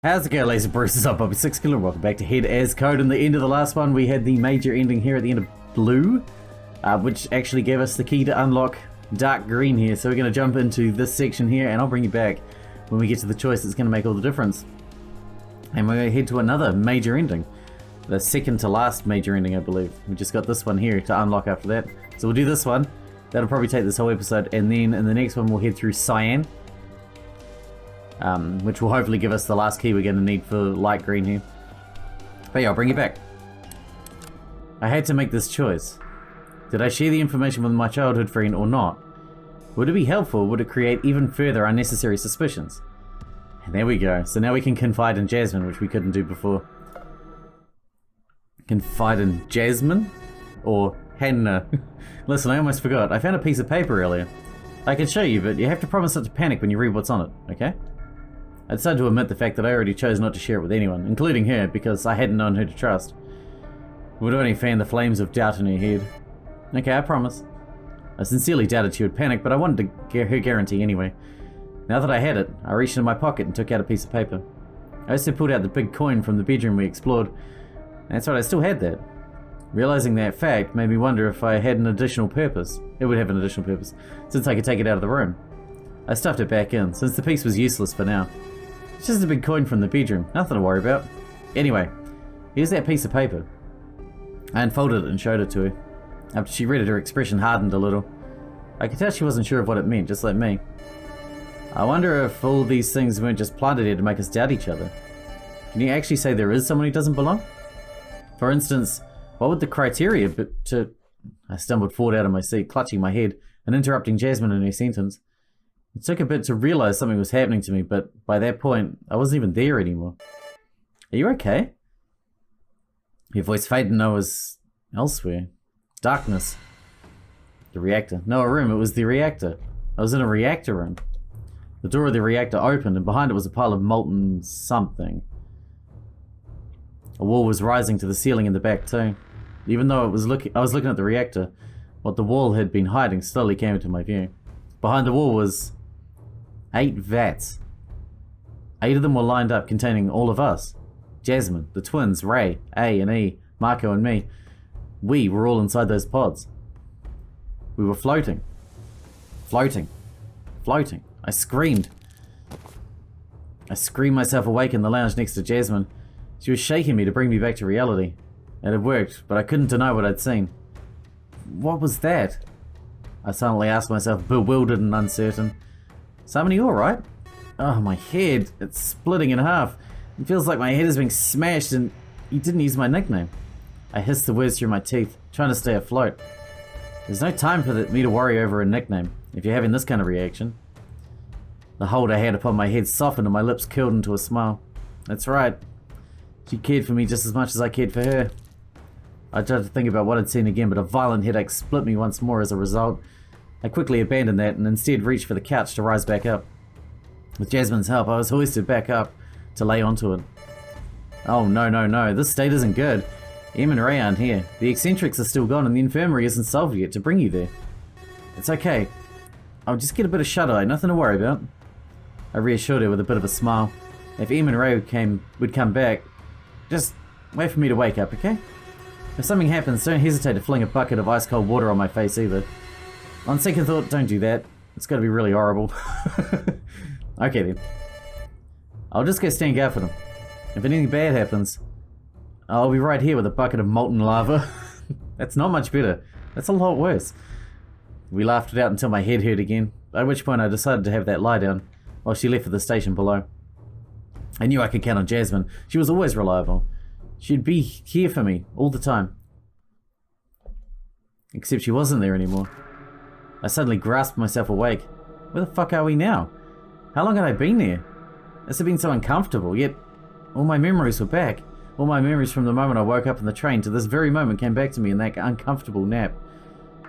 How's it going, ladies and bruises? I'm Bobby Sixkilla. Welcome back to Head as Code. In the end of the last one, we had the major ending here at the end of blue, which actually gave us the key to unlock dark green here. So we're going to jump into this section here, and I'll bring you back when we get to the choice that's going to make all the difference. And we're going to head to another major ending. The second to last major ending, I believe. We just got this one here to unlock after that. So we'll do this one. That'll probably take this whole episode, and then in the next one we'll head through cyan. Which will hopefully give us the last key we're going to need for light green here. But yeah, I'll bring you back. I had to make this choice. Did I share the information with my childhood friend or not? Would it be helpful? Would it create even further unnecessary suspicions? And there we go. So now we can confide in Jasmine, which we couldn't do before. Confide in Jasmine? Or Hannah? Listen, I almost forgot. I found a piece of paper earlier. I can show you, but you have to promise not to panic when you read what's on it, okay? I decided to admit the fact that I already chose not to share it with anyone, including her, because I hadn't known who to trust. It would only fan the flames of doubt in her head. Okay, I promise. I sincerely doubted she would panic, but I wanted to get her guarantee anyway. Now that I had it, I reached into my pocket and took out a piece of paper. I also pulled out the big coin from the bedroom we explored. That's right, I still had that. Realizing that fact made me wonder if I had an additional purpose. It would have an additional purpose, since I could take it out of the room. I stuffed it back in, since the piece was useless for now. It's just a big coin from the bedroom, nothing to worry about. Anyway, here's that piece of paper. I unfolded it and showed it to her. After she read it, her expression hardened a little. I could tell she wasn't sure of what it meant, just like me. I wonder if all these things weren't just planted here to make us doubt each other. Can you actually say there is someone who doesn't belong? For instance, what would the criteria be to... I stumbled forward out of my seat, clutching my head and interrupting Jasmine in her sentence. It took a bit to realize something was happening to me, but by that point, I wasn't even there anymore. Are you okay? Your voice faded and I was elsewhere. Darkness. The reactor. No, a room. It was the reactor. I was in a reactor room. The door of the reactor opened, and behind it was a pile of molten something. A wall was rising to the ceiling in the back too. Even though I was looking at the reactor, what the wall had been hiding slowly came into my view. Behind the wall was 8 vats. 8 of them were lined up, containing all of us. Jasmine, the twins, Ray, A and E, Marco and me. We were all inside those pods. We were floating. Floating. Floating. I screamed. I screamed myself awake in the lounge next to Jasmine. She was shaking me to bring me back to reality. It had worked, but I couldn't deny what I'd seen. What was that? I silently asked myself, bewildered and uncertain. Simon, are you alright? Oh, my head. It's splitting in half. It feels like my head is being smashed and you didn't use my nickname. I hissed the words through my teeth, trying to stay afloat. There's no time for me to worry over a nickname, if you're having this kind of reaction. The hold I had upon my head softened and my lips curled into a smile. That's right. She cared for me just as much as I cared for her. I tried to think about what I'd seen again, but a violent headache split me once more as a result. I quickly abandoned that and instead reached for the couch to rise back up. With Jasmine's help, I was hoisted back up to lay onto it. Oh, no. This state isn't good. Em and Ray aren't here. The eccentrics are still gone and the infirmary isn't solved yet to bring you there. It's okay. I'll just get a bit of shut-eye, nothing to worry about. I reassured her with a bit of a smile. If Em and Ray would come back, just wait for me to wake up, okay? If something happens, don't hesitate to fling a bucket of ice-cold water on my face either. On second thought, don't do that. It's gotta be really horrible. Okay then. I'll just go stand guard for them. If anything bad happens, I'll be right here with a bucket of molten lava. That's not much better. That's a lot worse. We laughed it out until my head hurt again, at which point I decided to have that lie down while she left for the station below. I knew I could count on Jasmine. She was always reliable. She'd be here for me all the time. Except she wasn't there anymore. I suddenly grasped myself awake. Where the fuck are we now? How long had I been there? This had been so uncomfortable, yet all my memories were back. All my memories from the moment I woke up in the train to this very moment came back to me in that uncomfortable nap.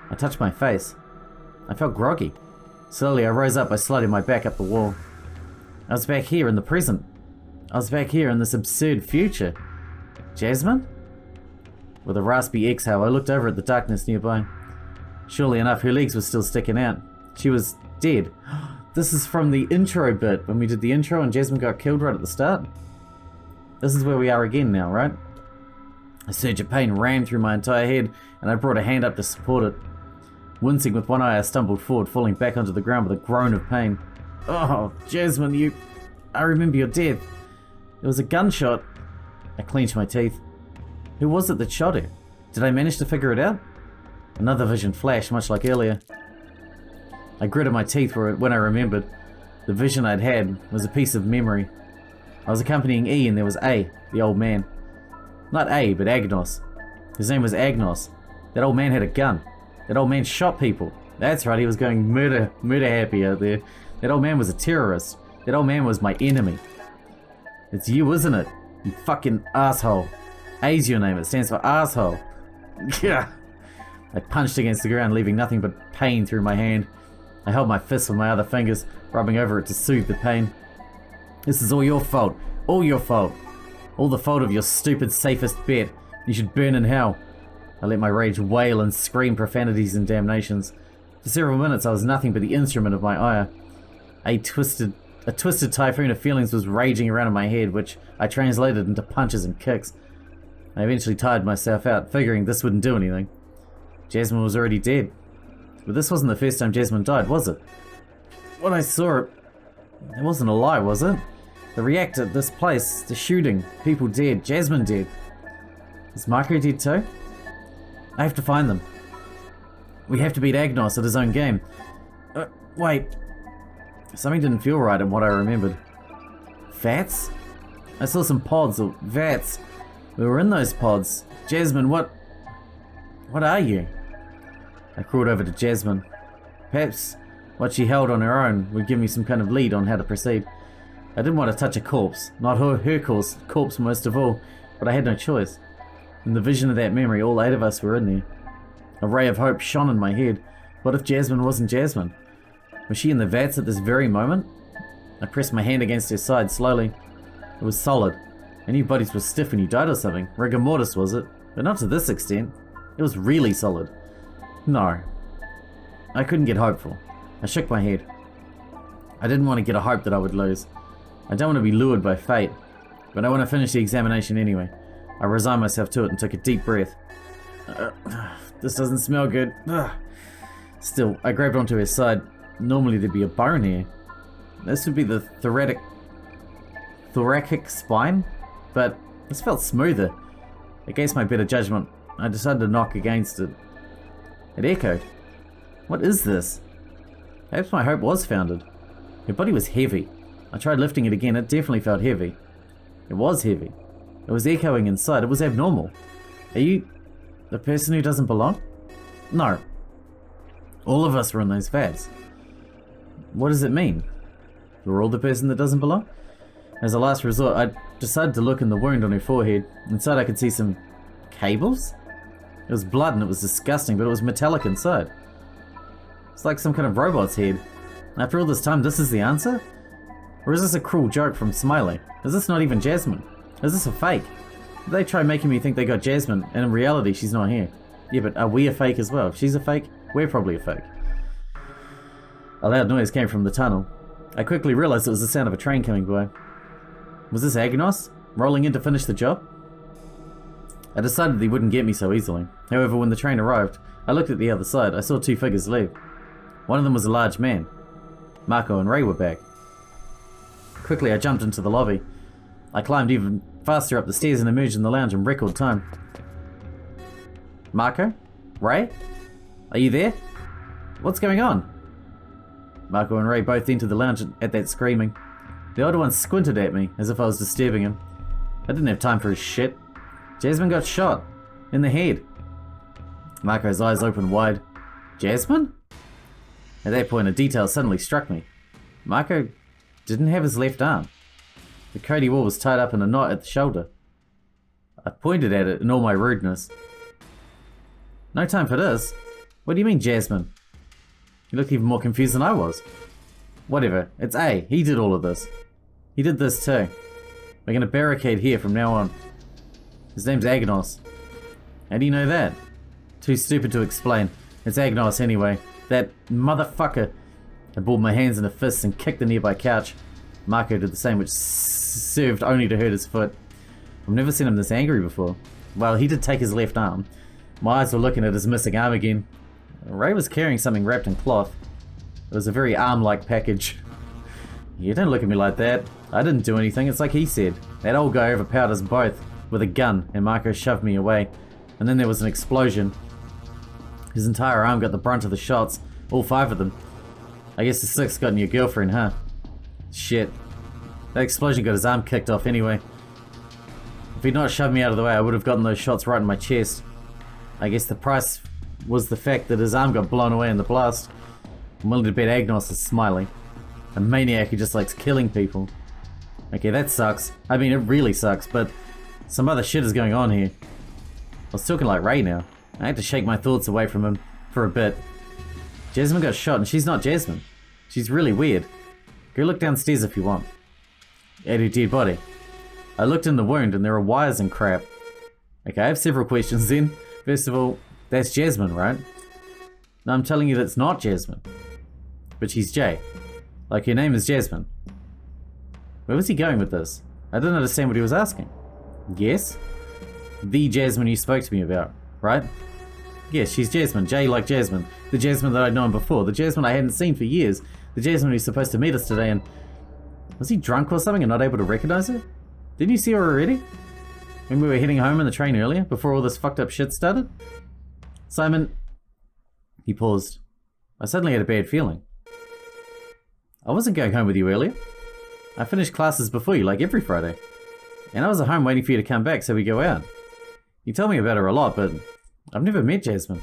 I touched my face. I felt groggy. Slowly I rose up by sliding my back up the wall. I was back here in the present. I was back here in this absurd future. Jasmine? With a raspy exhale, I looked over at the darkness nearby. Surely enough, her legs were still sticking out. She was dead. This is from the intro bit, when we did the intro and Jasmine got killed right at the start. This is where we are again now, right? A surge of pain ran through my entire head, and I brought a hand up to support it. Wincing with one eye, I stumbled forward, falling back onto the ground with a groan of pain. Oh, Jasmine, I remember your death. It was a gunshot. I clenched my teeth. Who was it that shot her? Did I manage to figure it out? Another vision flashed, much like earlier. I gritted my teeth when I remembered. The vision I'd had was a piece of memory. I was accompanying E and there was A, the old man. Not A, but Agnos. His name was Agnos. That old man had a gun. That old man shot people. That's right, he was going murder happy out there. That old man was a terrorist. That old man was my enemy. It's you, isn't it? You fucking asshole. A's your name, it stands for asshole. Yeah. I punched against the ground, leaving nothing but pain through my hand. I held my fist with my other fingers, rubbing over it to soothe the pain. This is all your fault. All your fault. All the fault of your stupid safest bet. You should burn in hell. I let my rage wail and scream profanities and damnations. For several minutes I was nothing but the instrument of my ire. A twisted typhoon of feelings was raging around in my head, which I translated into punches and kicks. I eventually tired myself out, figuring this wouldn't do anything. Jasmine was already dead. But this wasn't the first time Jasmine died, was it? When I saw it, it wasn't a lie, was it? The reactor, this place, the shooting, people dead, Jasmine dead. Is Marco dead too? I have to find them. We have to beat Agnos at his own game. Wait. Something didn't feel right in what I remembered. Vats? I saw some pods, or vats. We were in those pods. Jasmine, what are you? I crawled over to Jasmine. Perhaps what she held on her own would give me some kind of lead on how to proceed. I didn't want to touch a corpse, not her corpse most of all, but I had no choice. In the vision of that memory, all 8 of us were in there. A ray of hope shone in my head. What if Jasmine wasn't Jasmine? Was she in the vats at this very moment? I pressed my hand against her side slowly. It was solid. I knew bodies were stiff when you died or something. Rigor mortis, was it? But not to this extent. It was really solid. No. I couldn't get hopeful. I shook my head. I didn't want to get a hope that I would lose. I don't want to be lured by fate, but I want to finish the examination anyway. I resigned myself to it and took a deep breath. This doesn't smell good. Still, I grabbed onto her side. Normally there'd be a bone here. This would be the thoracic spine, but this felt smoother. Against my better judgment, I decided to knock against it. It echoed. What is this? Perhaps my hope was founded. Her body was heavy. I tried lifting it again. It definitely felt heavy. It was heavy. It was echoing inside. It was abnormal. Are you the person who doesn't belong? No. All of us were in those vats. What does it mean? We're all the person that doesn't belong? As a last resort, I decided to look in the wound on her forehead. Inside I could see some cables? It was blood and it was disgusting, but it was metallic inside. It's like some kind of robot's head. After all this time, this is the answer? Or is this a cruel joke from Smiley? Is this not even Jasmine? Is this a fake? Did they try making me think they got Jasmine, and in reality she's not here? Yeah, but are we a fake as well? If she's a fake, we're probably a fake. A loud noise came from the tunnel. I quickly realized it was the sound of a train coming by. Was this Agnos, rolling in to finish the job? I decided he wouldn't get me so easily. However, when the train arrived, I looked at the other side. I saw 2 figures leave. One of them was a large man. Marco and Ray were back. Quickly, I jumped into the lobby. I climbed even faster up the stairs and emerged in the lounge in record time. Marco? Ray? Are you there? What's going on? Marco and Ray both entered the lounge at that screaming. The older one squinted at me as if I was disturbing him. I didn't have time for his shit. Jasmine got shot. In the head. Marco's eyes opened wide. Jasmine? At that point, a detail suddenly struck me. Marco didn't have his left arm. The coat he wore was tied up in a knot at the shoulder. I pointed at it in all my rudeness. No time for this. What do you mean, Jasmine? He looked even more confused than I was. Whatever, it's A. He did all of this. He did this too. We're gonna barricade here from now on. His name's Agnos. How do you know that? Too stupid to explain. It's Agnos anyway. That motherfucker. I balled my hands into fists and kicked the nearby couch. Marco did the same, which served only to hurt his foot. never seen him this angry before. Well, he did take his left arm. My eyes were looking at his missing arm again. Ray was carrying something wrapped in cloth. It was a very arm-like package. You don't look at me like that. I didn't do anything, it's like he said. That old guy overpowered us both with a gun, and Marco shoved me away. And then there was an explosion. His entire arm got the brunt of the shots, all 5 of them. I guess the 6th got in your girlfriend, huh? Shit. That explosion got his arm kicked off anyway. If he'd not shoved me out of the way, I would have gotten those shots right in my chest. I guess the price was the fact that his arm got blown away in the blast. I'm willing to bet Agnos is smiling. A maniac who just likes killing people. Okay, that sucks. I mean, it really sucks, but some other shit is going on here. I was talking like Ray now. I had to shake my thoughts away from him for a bit. Jasmine got shot and she's not Jasmine. She's really weird. Go look downstairs if you want. At her dead body. I looked in the wound and there are wires and crap. Okay, I have several questions then. First of all, that's Jasmine, right? No, I'm telling you that's not Jasmine. But she's Jay. Like her name is Jasmine. Where was he going with this? I didn't understand what he was asking. Yes? The Jasmine you spoke to me about, right? Yes, she's Jasmine. Jay like Jasmine. The Jasmine that I'd known before. The Jasmine I hadn't seen for years. The Jasmine who's supposed to meet us today and... Was he drunk or something and not able to recognize her? Didn't you see her already? When we were heading home in the train earlier, before all this fucked up shit started? Simon... He paused. I suddenly had a bad feeling. I wasn't going home with you earlier. I finished classes before you, like every Friday. And I was at home waiting for you to come back so we go out. You told me about her a lot, but I've never met Jasmine.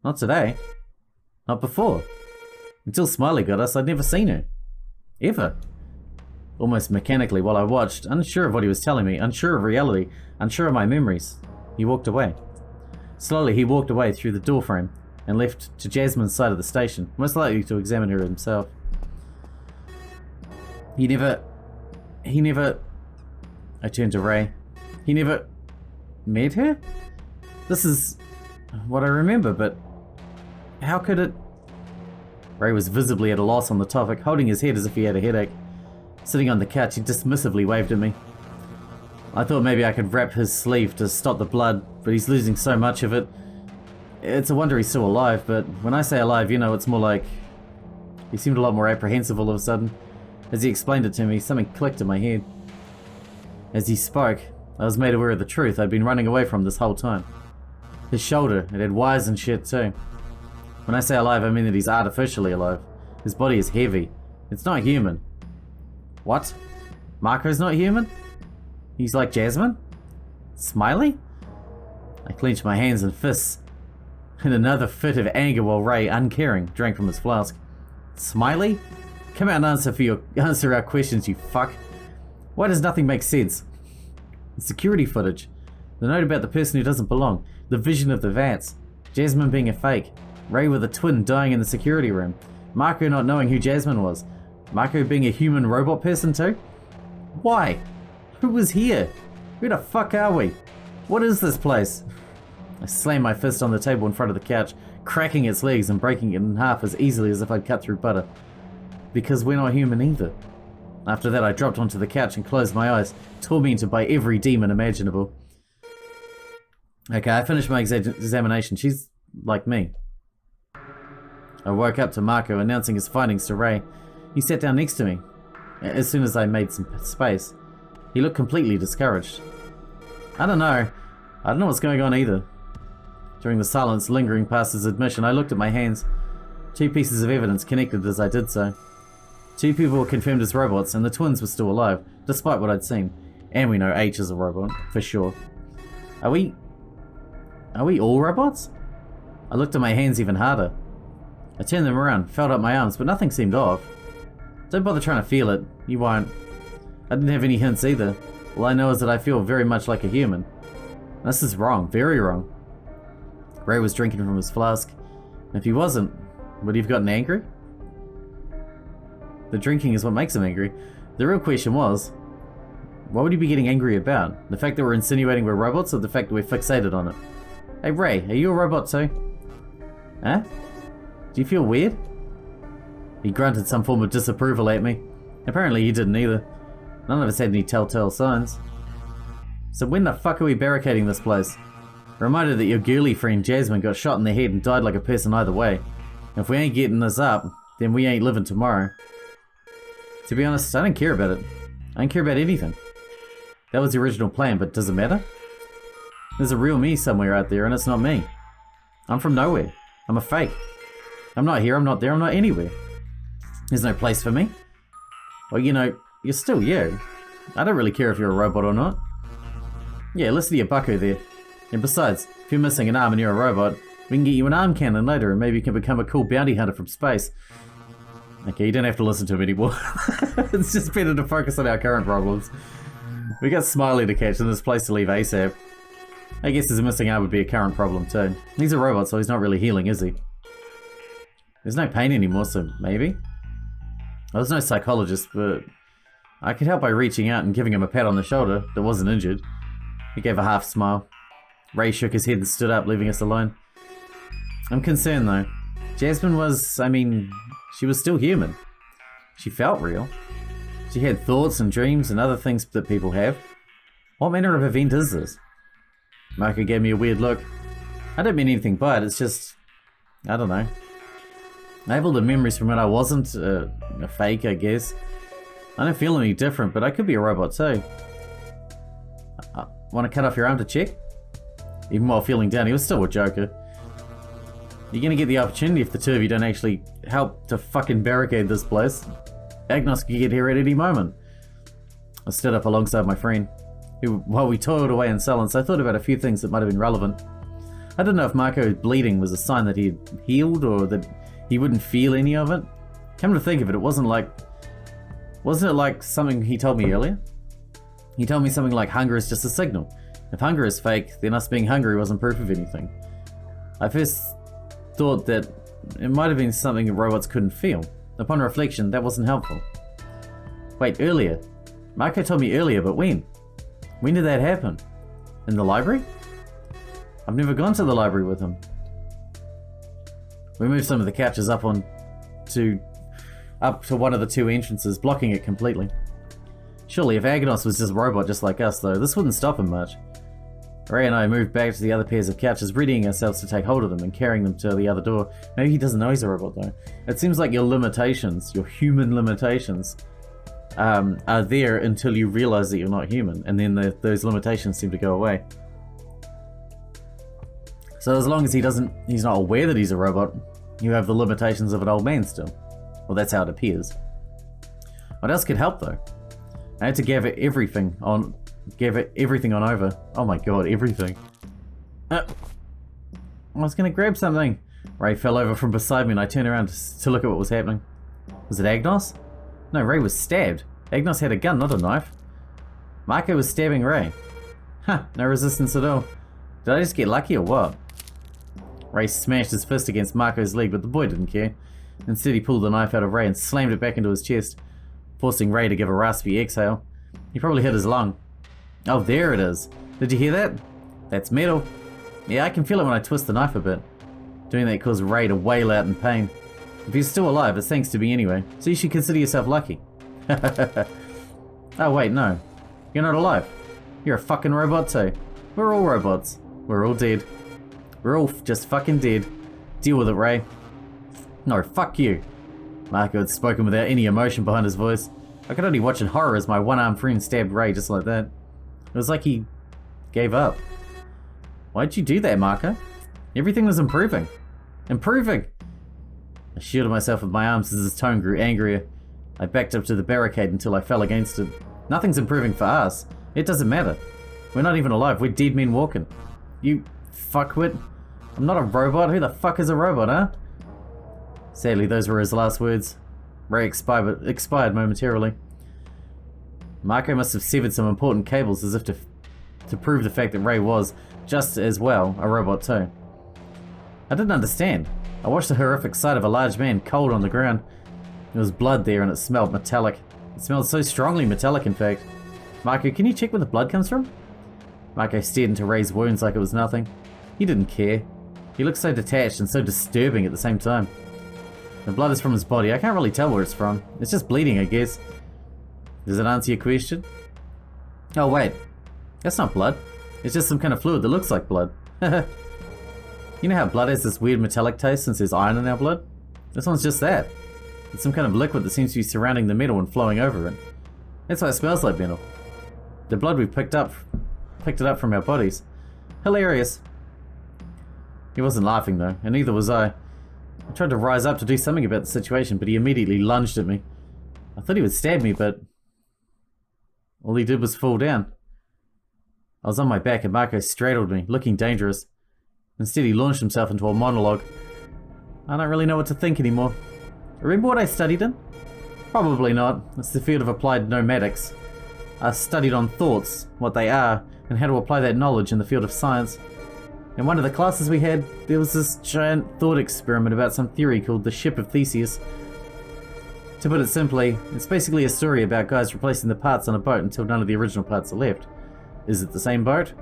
Not today. Not before. Until Smiley got us, I'd never seen her. Ever. Almost mechanically while I watched, unsure of what he was telling me, unsure of reality, unsure of my memories, he walked away. Slowly he walked away through the doorframe and left to Jasmine's side of the station, most likely to examine her himself. He never... I turned to Ray. He never... met her? This is what I remember, but how could it... Ray was visibly at a loss on the topic, holding his head as if he had a headache. Sitting on the couch, he dismissively waved at me. I thought maybe I could wrap his sleeve to stop the blood, but he's losing so much of it. It's a wonder he's still alive, but when I say alive, you know, it's more like... He seemed a lot more apprehensive all of a sudden. As he explained it to me, something clicked in my head. As he spoke, I was made aware of the truth I'd been running away from this whole time. His shoulder, it had wires and shit too. When I say alive, I mean that he's artificially alive. His body is heavy. It's not human. What? Marco's not human? He's like Jasmine? Smiley? I clenched my hands and fists in another fit of anger while Ray, uncaring, drank from his flask. Smiley? Come out and answer our questions, you fuck. Why does nothing make sense? The security footage. The note about the person who doesn't belong. The vision of the vats. Jasmine being a fake. Ray with a twin dying in the security room. Marco not knowing who Jasmine was. Marco being a human robot person too? Why? Who was here? Where the fuck are we? What is this place? I slammed my fist on the table in front of the couch, cracking its legs and breaking it in half as easily as if I'd cut through butter. Because we're not human either. After that I dropped onto the couch and closed my eyes, tormented by every demon imaginable. Okay, I finished my examination. She's like me. I woke up to Marco announcing his findings to Ray. He sat down next to me. As soon as I made some space, he looked completely discouraged. I don't know what's going on either. During the silence lingering past his admission, I looked at my hands. 2 pieces of evidence connected as I did so. 2 people were confirmed as robots, and the twins were still alive, despite what I'd seen. And we know H is a robot, for sure. Are we all robots? I looked at my hands even harder. I turned them around, felt up my arms, but nothing seemed off. Don't bother trying to feel it. You won't. I didn't have any hints either. All I know is that I feel very much like a human. This is wrong, very wrong. Ray was drinking from his flask. If he wasn't, would he have gotten angry? The drinking is what makes him angry. The real question was, what would he be getting angry about? The fact that we're insinuating we're robots, or the fact that we're fixated on it? Hey Ray, are you a robot too? Huh? Do you feel weird? He grunted some form of disapproval at me. Apparently he didn't either. None of us had any telltale signs. So when the fuck are we barricading this place? Reminder that your girly friend Jasmine got shot in the head and died like a person either way. If we ain't getting this up, then we ain't living tomorrow. To be honest, I don't care about it. I don't care about anything. That was the original plan, but does it matter? There's a real me somewhere out there, and it's not me. I'm from nowhere. I'm a fake. I'm not here, I'm not there, I'm not anywhere. There's no place for me. Well, you know, you're still you. I don't really care if you're a robot or not. Yeah, listen to your bucko there. And besides, if you're missing an arm and you're a robot, we can get you an arm cannon later and maybe you can become a cool bounty hunter from space. Okay, you don't have to listen to him anymore. It's just better to focus on our current problems. We got Smiley to catch and this place to leave ASAP. I guess his missing arm would be a current problem too. He's a robot, so he's not really healing, is he? There's no pain anymore, so maybe? I was no psychologist, but I could help by reaching out and giving him a pat on the shoulder that wasn't injured. He gave a half smile. Ray shook his head and stood up, leaving us alone. I'm concerned though. Jasmine was, she was still human. She felt real. She had thoughts and dreams and other things that people have. What manner of event is this? Marco gave me a weird look. I don't mean anything by it, it's just... I don't know. I have all the memories from when I wasn't a fake, I guess. I don't feel any different, but I could be a robot too. Want to cut off your arm to check? Even while feeling down, he was still a joker. You're gonna get the opportunity if the two of you don't actually help to fucking barricade this place. Agnos could get here at any moment. I stood up alongside my friend, who, while we toiled away in silence, I thought about a few things that might have been relevant. I didn't know if Marco's bleeding was a sign that he had healed or that he wouldn't feel any of it. Come to think of it, wasn't it like something he told me earlier? He told me something like hunger is just a signal. If hunger is fake, then us being hungry wasn't proof of anything. I first thought that it might have been something robots couldn't feel. Upon reflection, that wasn't helpful. Wait, earlier? Marco told me earlier, but when? When did that happen? In the library? I've never gone to the library with him. We moved some of the couches up to one of the two entrances, blocking it completely. Surely, if Agnos was just a robot just like us, though, this wouldn't stop him much. Ray and I moved back to the other pairs of couches, readying ourselves to take hold of them and carrying them to the other door. Maybe he doesn't know he's a robot, though. It seems like your limitations, your human limitations, are there until you realize that you're not human, and then those limitations seem to go away. So as long as he's not aware that he's a robot, you have the limitations of an old man still. Well, that's how it appears. What else could help, though? I had to gather everything on over. Oh my god, everything. I was gonna grab something. Ray fell over from beside me and I turned around to look at what was happening. Was it Agnos? No, Ray was stabbed. Agnos had a gun, not a knife. Marco was stabbing Ray. Huh, no resistance at all. Did I just get lucky or what? Ray smashed his fist against Marco's leg, but the boy didn't care. Instead, he pulled the knife out of Ray and slammed it back into his chest, forcing Ray to give a raspy exhale. He probably hit his lung. Oh, there it is. Did you hear that? That's metal. Yeah, I can feel it when I twist the knife a bit. Doing that caused Ray to wail out in pain. If he's still alive, it's thanks to me anyway, so you should consider yourself lucky. Oh wait, no. You're not alive. You're a fucking robot too. We're all robots. We're all dead. We're all just fucking dead. Deal with it, Ray. No, fuck you. Marco had spoken without any emotion behind his voice. I could only watch in horror as my one-armed friend stabbed Ray just like that. It was like he gave up. Why'd you do that, Marco? Everything was improving. Improving! I shielded myself with my arms as his tone grew angrier. I backed up to the barricade until I fell against it. Nothing's improving for us. It doesn't matter. We're not even alive. We're dead men walking. You fuckwit. I'm not a robot. Who the fuck is a robot, huh? Sadly, those were his last words. Ray expired momentarily. Marco must have severed some important cables as if to prove the fact that Ray was, just as well, a robot too. I didn't understand. I watched the horrific sight of a large man cold on the ground. There was blood there and it smelled metallic. It smelled so strongly metallic, in fact. Marco, can you check where the blood comes from? Marco stared into Ray's wounds like it was nothing. He didn't care. He looked so detached and so disturbing at the same time. The blood is from his body. I can't really tell where it's from. It's just bleeding, I guess. Does it answer your question? Oh, wait. That's not blood. It's just some kind of fluid that looks like blood. You know how blood has this weird metallic taste since there's iron in our blood? This one's just that. It's some kind of liquid that seems to be surrounding the metal and flowing over it. That's why it smells like metal. The blood we've picked it up from our bodies. Hilarious. He wasn't laughing though, and neither was I. I tried to rise up to do something about the situation, but he immediately lunged at me. I thought he would stab me, but all he did was fall down. I was on my back and Marco straddled me, looking dangerous. Instead, he launched himself into a monologue. I don't really know what to think anymore. Remember what I studied in? Probably not. It's the field of applied nomadics. I studied on thoughts, what they are, and how to apply that knowledge in the field of science. In one of the classes we had, there was this giant thought experiment about some theory called the Ship of Theseus. To put it simply, it's basically a story about guys replacing the parts on a boat until none of the original parts are left. Is it the same boat?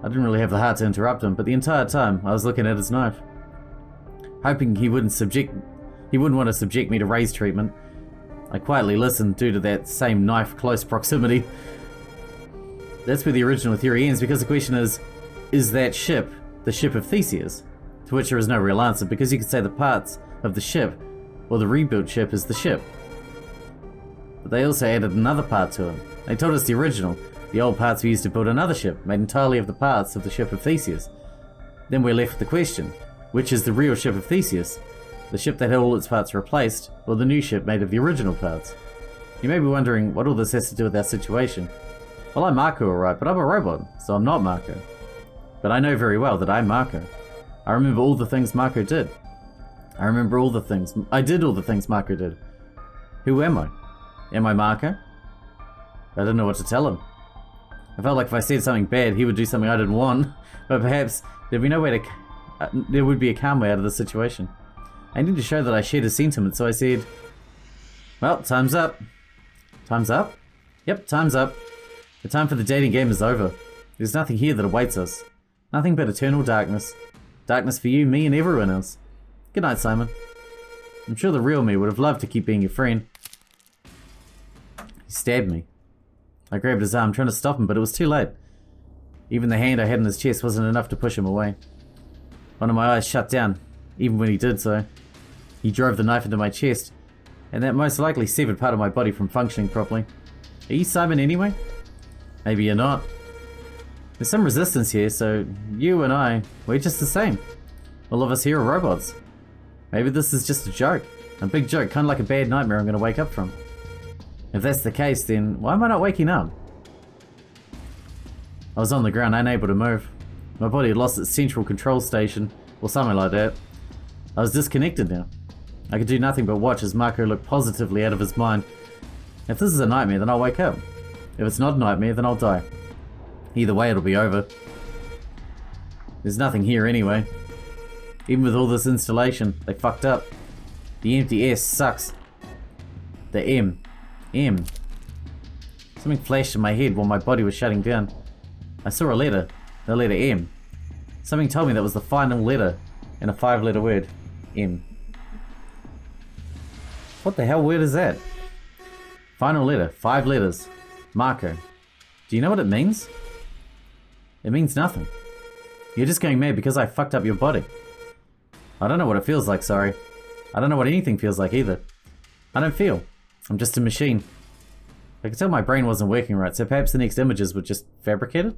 I didn't really have the heart to interrupt him, but the entire time I was looking at his knife, hoping he wouldn't want to subject me to raise treatment. I quietly listened due to that same knife close proximity. That's where the original theory ends, because the question is that ship the Ship of Theseus? To which there is no real answer, because you could say the parts of the ship, or the rebuilt ship, is the ship. But they also added another part to it. They told us the original, the old parts we used to build another ship, made entirely of the parts of the Ship of Theseus. Then we're left with the question, which is the real Ship of Theseus? The ship that had all its parts replaced, or the new ship made of the original parts? You may be wondering what all this has to do with our situation. Well, I'm Marco alright, but I'm a robot, so I'm not Marco. But I know very well that I'm Marco. I remember all the things Marco did. I did all the things Marco did. Who am I? Am I Marco? I didn't know what to tell him. I felt like if I said something bad, he would do something I didn't want, but perhaps there would be a calm way out of the situation. I need to show that I shared his sentiment, so I said, well, time's up. Time's up? Yep, time's up. The time for the dating game is over. There's nothing here that awaits us. Nothing but eternal darkness. Darkness for you, me, and everyone else. Good night, Simon. I'm sure the real me would have loved to keep being your friend. He stabbed me. I grabbed his arm, trying to stop him, but it was too late. Even the hand I had in his chest wasn't enough to push him away. One of my eyes shut down, even when he did so. He drove the knife into my chest, and that most likely severed part of my body from functioning properly. Are you Simon anyway? Maybe you're not. There's some resistance here, so you and I, we're just the same. All of us here are robots. Maybe this is just a joke. A big joke, kind of like a bad nightmare I'm going to wake up from. If that's the case, then why am I not waking up? I was on the ground, unable to move. My body had lost its central control station, or something like that. I was disconnected now. I could do nothing but watch as Marco looked positively out of his mind. If this is a nightmare, then I'll wake up. If it's not a nightmare, then I'll die. Either way, it'll be over. There's nothing here anyway. Even with all this installation, they fucked up. The empty S sucks. The M. Something flashed in my head while my body was shutting down. I saw a letter. The letter M. Something told me that was the final letter in a 5-letter word. M. What the hell word is that? Final letter. 5 letters. Marco. Do you know what it means? It means nothing. You're just going mad because I fucked up your body. I don't know what it feels like, sorry. I don't know what anything feels like either. I don't feel. I'm just a machine. I could tell my brain wasn't working right, so perhaps the next images were just fabricated?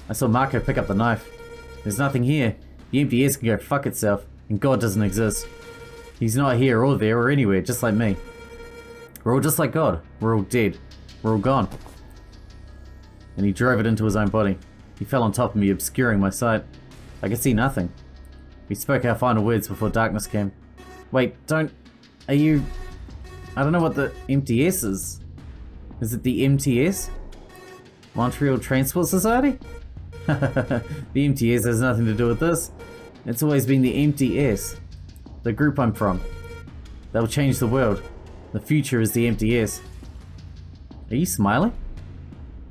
I saw Marco pick up the knife. There's nothing here. The empty S can go fuck itself, and God doesn't exist. He's not here or there or anywhere, just like me. We're all just like God. We're all dead. We're all gone. And he drove it into his own body. He fell on top of me, obscuring my sight. I could see nothing. We spoke our final words before darkness came. Wait, are you... I don't know what the empty S is. Is it the MTS? Montreal Transport Society? The MTS has nothing to do with this. It's always been the empty S. The group I'm from. They'll change the world. The future is the empty S. Are you smiling?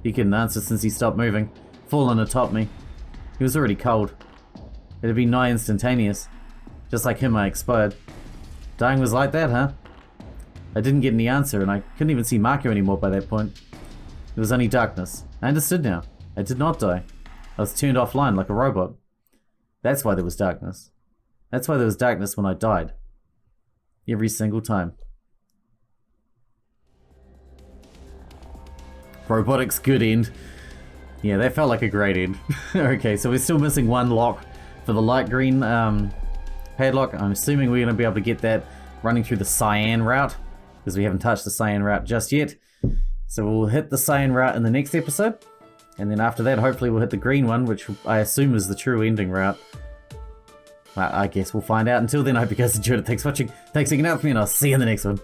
He couldn't answer since he stopped moving, fallen atop me. He was already cold. It had been nigh instantaneous. Just like him, I expired. Dying was like that, huh? I didn't get any answer, and I couldn't even see Marco anymore by that point. There was only darkness. I understood now. I did not die. I was turned offline like a robot. That's why there was darkness. That's why there was darkness when I died. Every single time. Robotics, good end. Yeah, that felt like a great end. Okay, so we're still missing one lock for the light green padlock. I'm assuming we're going to be able to get that running through the cyan route, because we haven't touched the cyan route just yet. So we'll hit the cyan route in the next episode. And then after that, hopefully we'll hit the green one, which I assume is the true ending route. I guess we'll find out. Until then, I hope you guys enjoyed it. Thanks for watching. Thanks for hanging out with me, and I'll see you in the next one.